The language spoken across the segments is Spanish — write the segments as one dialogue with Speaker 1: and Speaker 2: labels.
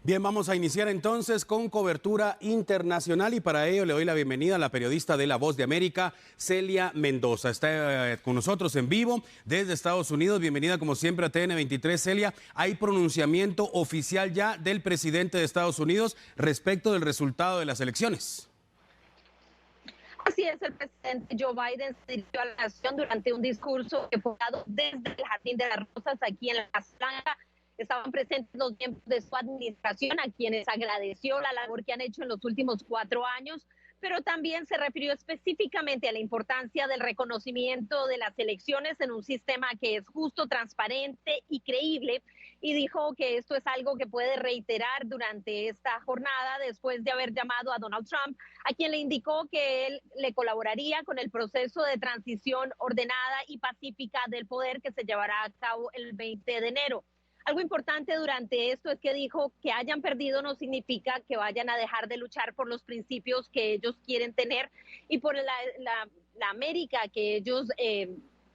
Speaker 1: Bien, vamos a iniciar entonces con cobertura internacional y para ello le doy la bienvenida a la periodista de La Voz de América, Celia Mendoza. Está con nosotros en vivo desde Estados Unidos. Bienvenida como siempre a TN23. Celia, ¿hay pronunciamiento oficial ya del presidente de Estados Unidos respecto del resultado de las elecciones?
Speaker 2: Así es, el presidente Joe Biden se dirigió a la nación durante un discurso que fue dado desde el Jardín de las Rosas aquí en la Casa Blanca. Estaban presentes los miembros de su administración, a quienes agradeció la labor que han hecho en los últimos 4 años, pero también se refirió específicamente a la importancia del reconocimiento de las elecciones en un sistema que es justo, transparente y creíble, y dijo que esto es algo que puede reiterar durante esta jornada después de haber llamado a Donald Trump, a quien le indicó que él le colaboraría con el proceso de transición ordenada y pacífica del poder que se llevará a cabo el 20 de enero. Algo importante durante esto es que dijo que hayan perdido no significa que vayan a dejar de luchar por los principios que ellos quieren tener y por la América que ellos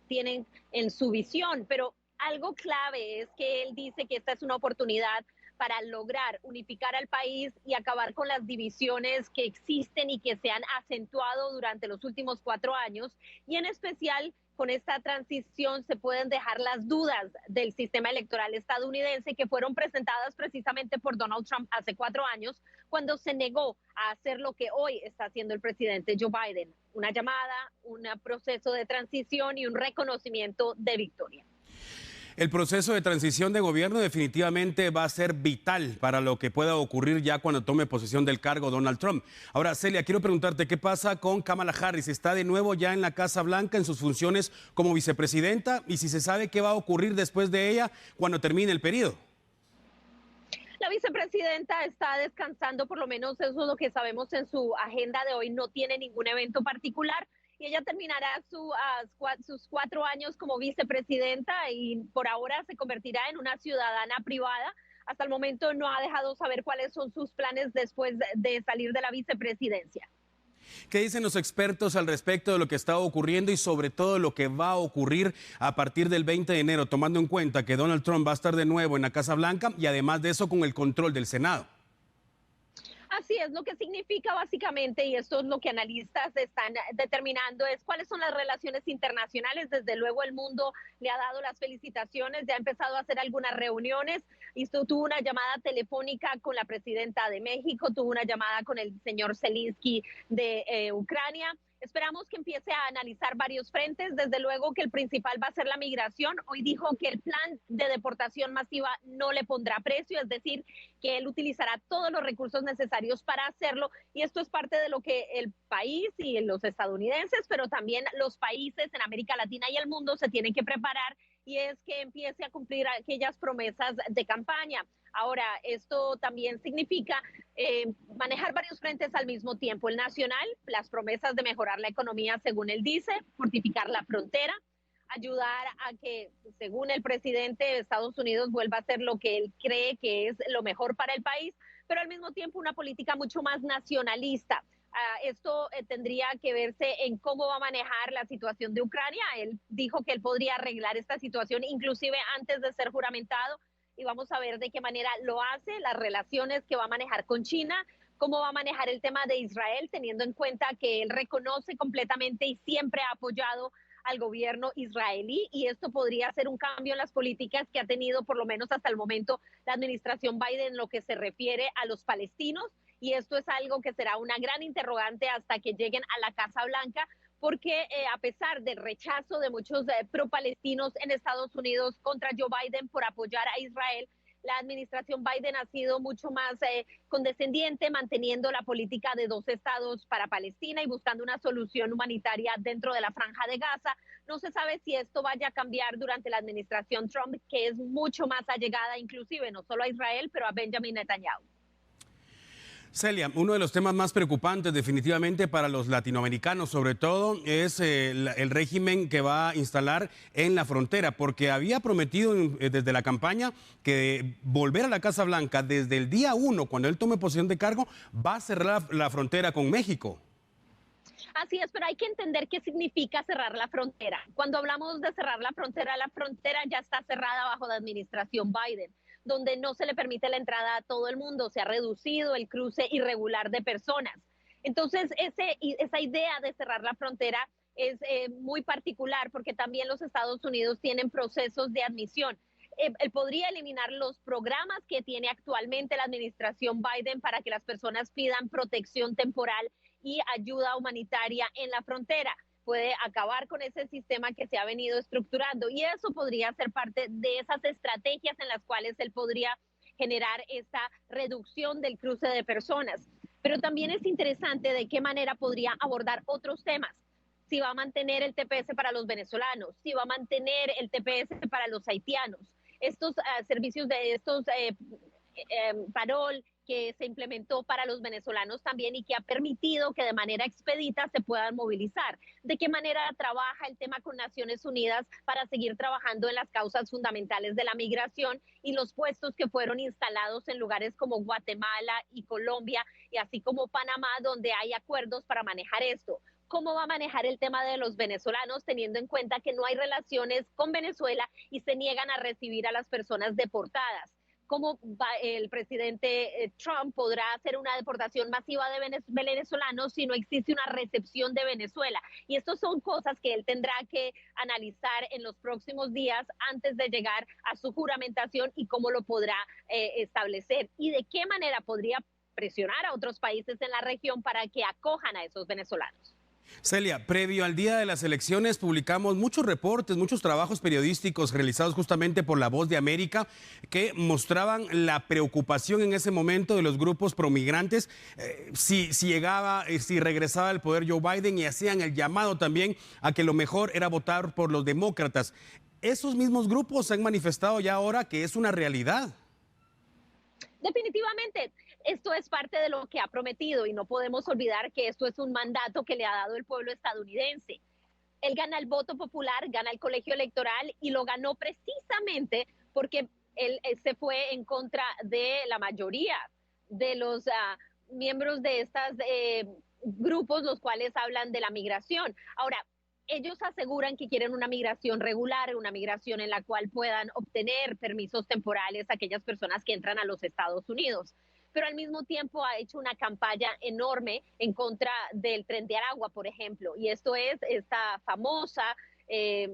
Speaker 2: tienen en su visión. Pero algo clave es que él dice que esta es una oportunidad para lograr unificar al país y acabar con las divisiones que existen y que se han acentuado durante los últimos 4 años, y en especial con esta transición se pueden dejar las dudas del sistema electoral estadounidense que fueron presentadas precisamente por Donald Trump hace 4 años, cuando se negó a hacer lo que hoy está haciendo el presidente Joe Biden, una llamada, un proceso de transición y un reconocimiento de victoria.
Speaker 1: El proceso de transición de gobierno definitivamente va a ser vital para lo que pueda ocurrir ya cuando tome posesión del cargo Donald Trump. Ahora, Celia, quiero preguntarte qué pasa con Kamala Harris. ¿Está de nuevo ya en la Casa Blanca en sus funciones como vicepresidenta? Y si se sabe qué va a ocurrir después de ella cuando termine el periodo.
Speaker 2: La vicepresidenta está descansando, por lo menos eso es lo que sabemos en su agenda de hoy. No tiene ningún evento particular y ella terminará sus 4 años como vicepresidenta y por ahora se convertirá en una ciudadana privada. Hasta el momento no ha dejado saber cuáles son sus planes después de salir de la vicepresidencia.
Speaker 1: ¿Qué dicen los expertos al respecto de lo que está ocurriendo y sobre todo lo que va a ocurrir a partir del 20 de enero, tomando en cuenta que Donald Trump va a estar de nuevo en la Casa Blanca y además de eso con el control del Senado?
Speaker 2: Así es, lo que significa básicamente, y esto es lo que analistas están determinando, es cuáles son las relaciones internacionales. Desde luego el mundo le ha dado las felicitaciones, ya ha empezado a hacer algunas reuniones, y tuvo una llamada telefónica con la presidenta de México, tuvo una llamada con el señor Zelensky de Ucrania. Esperamos que empiece a analizar varios frentes. Desde luego que el principal va a ser la migración. Hoy dijo que el plan de deportación masiva no le pondrá precio, es decir, que él utilizará todos los recursos necesarios para hacerlo. Y esto es parte de lo que el país y los estadounidenses, pero también los países en América Latina y el mundo se tienen que preparar, y es que empiece a cumplir aquellas promesas de campaña. Ahora, esto también significa manejar varios frentes al mismo tiempo. El nacional, las promesas de mejorar la economía, según él dice, fortificar la frontera, ayudar a que, según el presidente de Estados Unidos, vuelva a hacer lo que él cree que es lo mejor para el país, pero al mismo tiempo una política mucho más nacionalista. Esto tendría que verse en cómo va a manejar la situación de Ucrania. Él dijo que él podría arreglar esta situación inclusive antes de ser juramentado, y vamos a ver de qué manera lo hace, las relaciones que va a manejar con China, cómo va a manejar el tema de Israel, teniendo en cuenta que él reconoce completamente y siempre ha apoyado al gobierno israelí, y esto podría ser un cambio en las políticas que ha tenido por lo menos hasta el momento la administración Biden en lo que se refiere a los palestinos, y esto es algo que será una gran interrogante hasta que lleguen a la Casa Blanca, porque a pesar del rechazo de muchos pro-palestinos en Estados Unidos contra Joe Biden por apoyar a Israel, la administración Biden ha sido mucho más condescendiente, manteniendo la política de 2 estados para Palestina y buscando una solución humanitaria dentro de la Franja de Gaza. No se sabe si esto vaya a cambiar durante la administración Trump, que es mucho más allegada inclusive no solo a Israel, pero a Benjamin Netanyahu.
Speaker 1: Celia, uno de los temas más preocupantes definitivamente para los latinoamericanos sobre todo es el régimen que va a instalar en la frontera, porque había prometido desde la campaña que volver a la Casa Blanca desde el día 1, cuando él tome posesión de cargo, va a cerrar la frontera con México.
Speaker 2: Así es, pero hay que entender qué significa cerrar la frontera. Cuando hablamos de cerrar la frontera ya está cerrada bajo la administración Biden. donde no se le permite la entrada a todo el mundo, se ha reducido el cruce irregular de personas. Entonces, esa idea de cerrar la frontera es muy particular porque también los Estados Unidos tienen procesos de admisión. Él podría eliminar los programas que tiene actualmente la administración Biden para que las personas pidan protección temporal y ayuda humanitaria en la frontera. Puede acabar con ese sistema que se ha venido estructurando y eso podría ser parte de esas estrategias en las cuales él podría generar esta reducción del cruce de personas. Pero también es interesante de qué manera podría abordar otros temas. Si va a mantener el TPS para los venezolanos, si va a mantener el TPS para los haitianos, estos servicios de estos parol que se implementó para los venezolanos también y que ha permitido que de manera expedita se puedan movilizar. ¿De qué manera trabaja el tema con Naciones Unidas para seguir trabajando en las causas fundamentales de la migración y los puestos que fueron instalados en lugares como Guatemala y Colombia y así como Panamá, donde hay acuerdos para manejar esto? ¿Cómo va a manejar el tema de los venezolanos teniendo en cuenta que no hay relaciones con Venezuela y se niegan a recibir a las personas deportadas? ¿Cómo el presidente Trump podrá hacer una deportación masiva de venezolanos si no existe una recepción de Venezuela? Y estas son cosas que él tendrá que analizar en los próximos días antes de llegar a su juramentación y cómo lo podrá establecer y de qué manera podría presionar a otros países en la región para que acojan a esos venezolanos.
Speaker 1: Celia, previo al día de las elecciones publicamos muchos reportes, muchos trabajos periodísticos realizados justamente por La Voz de América que mostraban la preocupación en ese momento de los grupos promigrantes, si regresaba al poder Joe Biden y hacían el llamado también a que lo mejor era votar por los demócratas. Esos mismos grupos se han manifestado ya ahora que es una realidad.
Speaker 2: Definitivamente, esto es parte de lo que ha prometido y no podemos olvidar que esto es un mandato que le ha dado el pueblo estadounidense. Él gana el voto popular, gana el colegio electoral y lo ganó precisamente porque él se fue en contra de la mayoría de los miembros de estos grupos, los cuales hablan de la migración. Ahora, ellos aseguran que quieren una migración regular, una migración en la cual puedan obtener permisos temporales a aquellas personas que entran a los Estados Unidos. Pero al mismo tiempo ha hecho una campaña enorme en contra del Tren de Aragua, por ejemplo. Y esto es esta famosa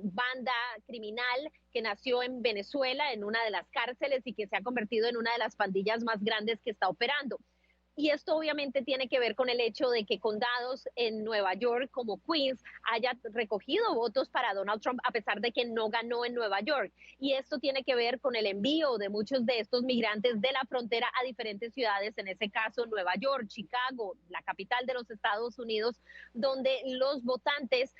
Speaker 2: banda criminal que nació en Venezuela, en una de las cárceles y que se ha convertido en una de las pandillas más grandes que está operando. Y esto obviamente tiene que ver con el hecho de que condados en Nueva York como Queens haya recogido votos para Donald Trump a pesar de que no ganó en Nueva York. Y esto tiene que ver con el envío de muchos de estos migrantes de la frontera a diferentes ciudades, en ese caso Nueva York, Chicago, la capital de los Estados Unidos, donde los votantes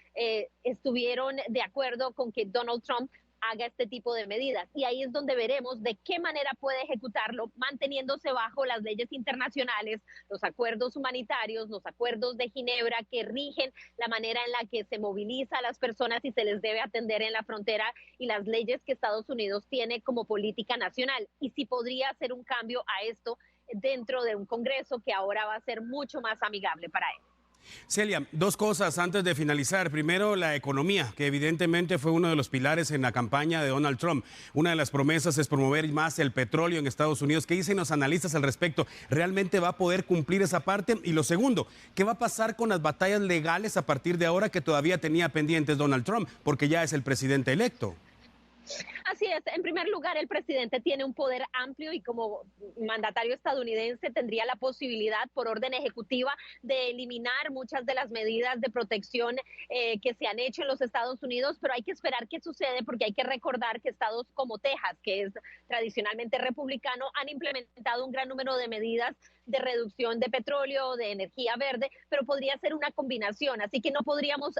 Speaker 2: estuvieron de acuerdo con que Donald Trump haga este tipo de medidas. Y ahí es donde veremos de qué manera puede ejecutarlo, manteniéndose bajo las leyes internacionales, los acuerdos humanitarios, los acuerdos de Ginebra que rigen la manera en la que se moviliza a las personas y se les debe atender en la frontera y las leyes que Estados Unidos tiene como política nacional. Y si podría hacer un cambio a esto dentro de un Congreso que ahora va a ser mucho más amigable para él.
Speaker 1: Celia, dos cosas antes de finalizar. Primero, la economía, que evidentemente fue uno de los pilares en la campaña de Donald Trump. Una de las promesas es promover más el petróleo en Estados Unidos. ¿Qué dicen los analistas al respecto? ¿Realmente va a poder cumplir esa parte? Y lo segundo, ¿qué va a pasar con las batallas legales a partir de ahora que todavía tenía pendientes Donald Trump? Porque ya es el presidente electo.
Speaker 2: Así es, en primer lugar, el presidente tiene un poder amplio y como mandatario estadounidense tendría la posibilidad por orden ejecutiva de eliminar muchas de las medidas de protección que se han hecho en los Estados Unidos, pero hay que esperar qué sucede porque hay que recordar que estados como Texas, que es tradicionalmente republicano, han implementado un gran número de medidas de reducción de petróleo, de energía verde, pero podría ser una combinación, así que no podríamos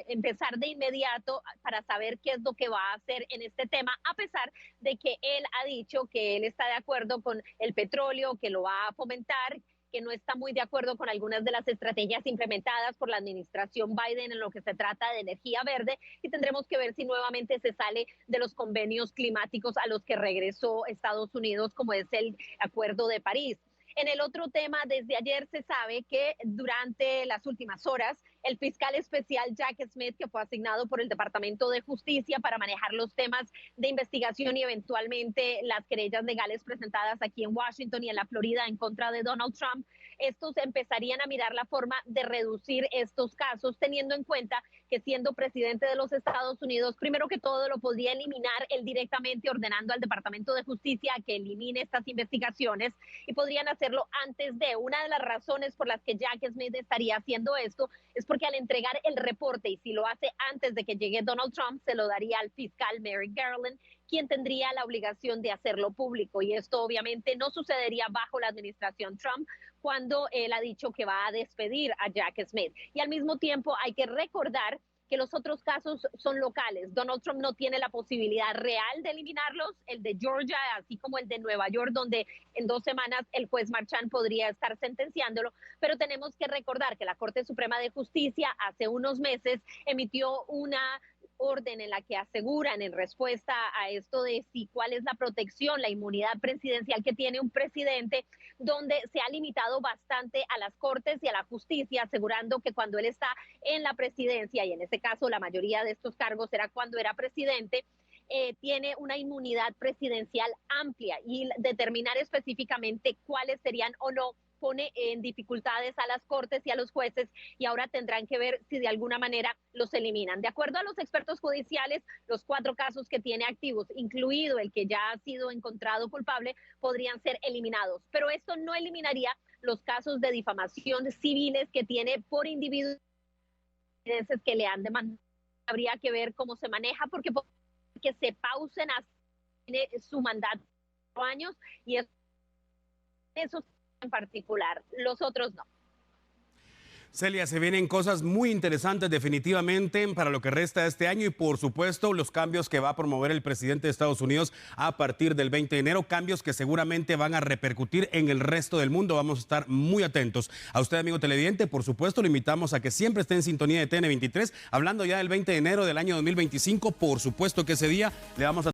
Speaker 2: empezar de inmediato para saber qué es lo que va a hacer en este tema, a pesar de que él ha dicho que él está de acuerdo con el petróleo, que lo va a fomentar, que no está muy de acuerdo con algunas de las estrategias implementadas por la administración Biden en lo que se trata de energía verde y tendremos que ver si nuevamente se sale de los convenios climáticos a los que regresó Estados Unidos, como es el Acuerdo de París. En el otro tema, desde ayer se sabe que durante las últimas horas El fiscal especial Jack Smith, que fue asignado por el Departamento de Justicia para manejar los temas de investigación y eventualmente las querellas legales presentadas aquí en Washington y en la Florida en contra de Donald Trump, estos empezarían a mirar la forma de reducir estos casos, teniendo en cuenta que siendo presidente de los Estados Unidos, primero que todo lo podría eliminar él directamente, ordenando al Departamento de Justicia que elimine estas investigaciones, y podrían hacerlo antes de. Una de las razones por las que Jack Smith estaría haciendo esto es porque al entregar el reporte, y si lo hace antes de que llegue Donald Trump, se lo daría al fiscal Merrick Garland, quien tendría la obligación de hacerlo público. Y esto obviamente no sucedería bajo la administración Trump, cuando él ha dicho que va a despedir a Jack Smith. Y al mismo tiempo hay que recordar que los otros casos son locales. Donald Trump no tiene la posibilidad real de eliminarlos, el de Georgia, así como el de Nueva York, donde en 2 semanas el juez Marchand podría estar sentenciándolo, pero tenemos que recordar que la Corte Suprema de Justicia hace unos meses emitió una orden en la que aseguran en respuesta a esto de si cuál es la protección, la inmunidad presidencial que tiene un presidente, donde se ha limitado bastante a las cortes y a la justicia, asegurando que cuando él está en la presidencia, y en este caso la mayoría de estos cargos era cuando era presidente, tiene una inmunidad presidencial amplia, y determinar específicamente cuáles serían o no pone en dificultades a las cortes y a los jueces, y ahora tendrán que ver si de alguna manera los eliminan. De acuerdo a los expertos judiciales, los 4 casos que tiene activos, incluido el que ya ha sido encontrado culpable, podrían ser eliminados. Pero esto no eliminaría los casos de difamación civiles que tiene por individuos que le han demandado. Habría que ver cómo se maneja, porque que se pausen a su mandato 4 años, y eso en particular, los otros no.
Speaker 1: Celia, se vienen cosas muy interesantes definitivamente para lo que resta de este año, y por supuesto los cambios que va a promover el presidente de Estados Unidos a partir del 20 de enero, cambios que seguramente van a repercutir en el resto del mundo. Vamos a estar muy atentos. A usted, amigo televidente, por supuesto, lo invitamos a que siempre esté en sintonía de TN23, hablando ya del 20 de enero del año 2025. Por supuesto que ese día le vamos a